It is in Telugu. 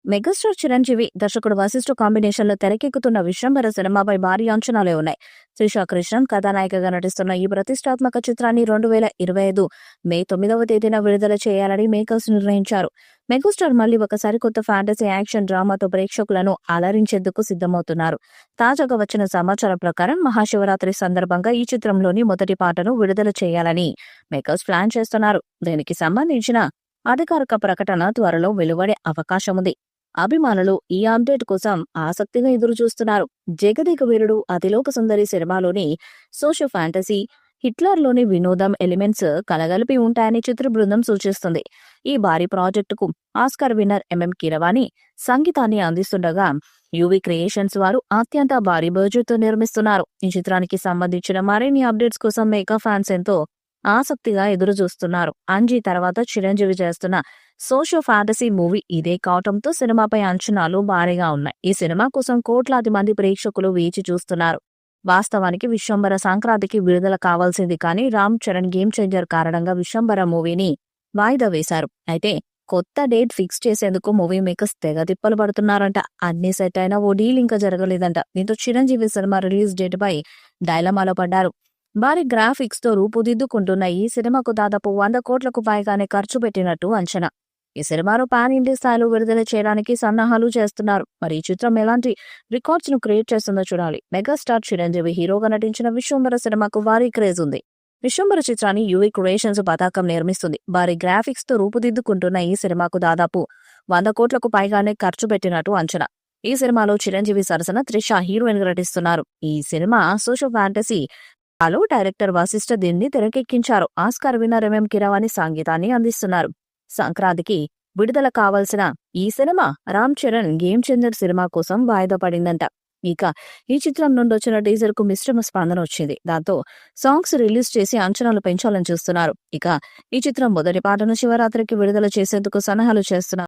మెగాస్టార్ చిరంజీవి దర్శకుడు వశిష్ఠ కాంబినేషన్ లో తెరకెక్కుతున్న విశ్వంబర సినిమాపై భారీ అంచనాలే ఉన్నాయి. త్రిషా కృష్ణన్ కథానాయికగా నటిస్తున్న ఈ ప్రతిష్టాత్మక చిత్రాన్ని 2025 మే 9వ తేదీన విడుదల చేయాలని మేకర్స్ నిర్ణయించారు. మెగాస్టార్ మళ్లీ ఒకసారి కొత్త ఫ్యాంటసీ యాక్షన్ డ్రామాతో ప్రేక్షకులను అలరించేందుకు సిద్ధమవుతున్నారు. తాజాగా వచ్చిన సమాచారం ప్రకారం మహాశివరాత్రి సందర్భంగా ఈ చిత్రంలోని మొదటి పాటను విడుదల చేయాలని మేకర్స్ ప్లాన్ చేస్తున్నారు. దీనికి సంబంధించిన అధికారిక ప్రకటన త్వరలో వెలువడే అవకాశం ఉంది. అభిమానులు ఈ అప్డేట్ కోసం ఆసక్తిగా ఎదురు చూస్తున్నారు. జగదేక వీరుడు అతిలోక సుందరి సినిమాలోని సోషల్ ఫ్యాంటసీ, హిట్లర్లోని వినోదం ఎలిమెంట్స్ కలగలిపి ఉంటాయని చిత్ర బృందం సూచిస్తుంది. ఈ భారీ ప్రాజెక్టుకు ఆస్కార్ విన్నర్ ఎంఎం కీరవాణి సంగీతాన్ని అందిస్తుండగా యువి క్రియేషన్స్ వారు అత్యంత భారీ బడ్జెట్తో నిర్మిస్తున్నారు. ఈ చిత్రానికి సంబంధించిన మరిన్ని అప్డేట్స్ కోసం మెగా ఫ్యాన్స్ ఎంతో ఆసక్తిగా ఎదురు చూస్తున్నారు. అంజీ తర్వాత చిరంజీవి చేస్తున్న సోషల్ ఫ్యాంటసీ మూవీ ఇదే కావటంతో సినిమాపై అంచనాలు భారీగా ఉన్నాయి. ఈ సినిమా కోసం కోట్లాది మంది ప్రేక్షకులు వేచి చూస్తున్నారు. వాస్తవానికి విశ్వంబర సంక్రాంతికి విడుదల కావాల్సింది, కానీ రామ్ చరణ్ గేమ్ చేంజర్ కారణంగా విశ్వంబర మూవీని వాయిదా వేశారు. అయితే కొత్త డేట్ ఫిక్స్ చేసేందుకు మూవీ మేకర్స్ తెగ తిప్పలు పడుతున్నారంట. అన్ని సెట్ అయినా ఓ డీల్ ఇంకా జరగలేదంట. దీంతో చిరంజీవి సినిమా రిలీజ్ డేట్ పై డైలమాలో పడ్డారు. భారీ గ్రాఫిక్స్ తో రూపుదిద్దుకుంటున్న ఈ సినిమాకు దాదాపు 100 కోట్లకు పైగానే ఖర్చు పెట్టినట్టు అంచనా. ఈ సినిమాను పాన్ ఇండియా స్థాయిలో విడుదల చేయడానికి సన్నాహాలు చేస్తున్నారు. మరి ఈ చిత్రం ఎలాంటి రికార్డ్స్ ను క్రియేట్ చేస్తుందో చూడాలి. మెగాస్టార్ చిరంజీవి హీరోగా నటించిన విశ్వంబర సినిమాకు భారీ క్రేజ్ ఉంది. విశ్వంబర చిత్రాన్ని యువి క్రియేషన్స్ పతాకం నిర్మిస్తుంది. భారీ గ్రాఫిక్స్ తో రూపుదిద్దుకుంటున్న ఈ సినిమాకు దాదాపు 100 కోట్లకు పైగానే ఖర్చు పెట్టినట్టు అంచనా. ఈ సినిమాలో చిరంజీవి సరసన త్రిష హీరోయిన్ గా నటిస్తున్నారు. ఈ cinema social fantasy director Vashishta దీన్ని తెరకెక్కించారు. ఆస్కార్ విన్నర్ ఎంఎం కీరవాణి సంగీతాన్ని అందిస్తున్నారు. సంక్రాంతికి విడుదల కావాల్సిన ఈ cinema Ram Charan Game Changer cinema కోసం వాయిదా పడిందంట. ఇక ఈ చిత్రం నుండి వచ్చిన టీజర్ కు మిశ్రమ స్పందన వచ్చింది. దాంతో సాంగ్స్ రిలీజ్ చేసి అంచనాలు పెంచాలని చూస్తున్నారు. ఇక ఈ చిత్రం మొదటి పాటను శివరాత్రికి విడుదల చేసేందుకు సన్నాహాలు చేస్తున్నారు.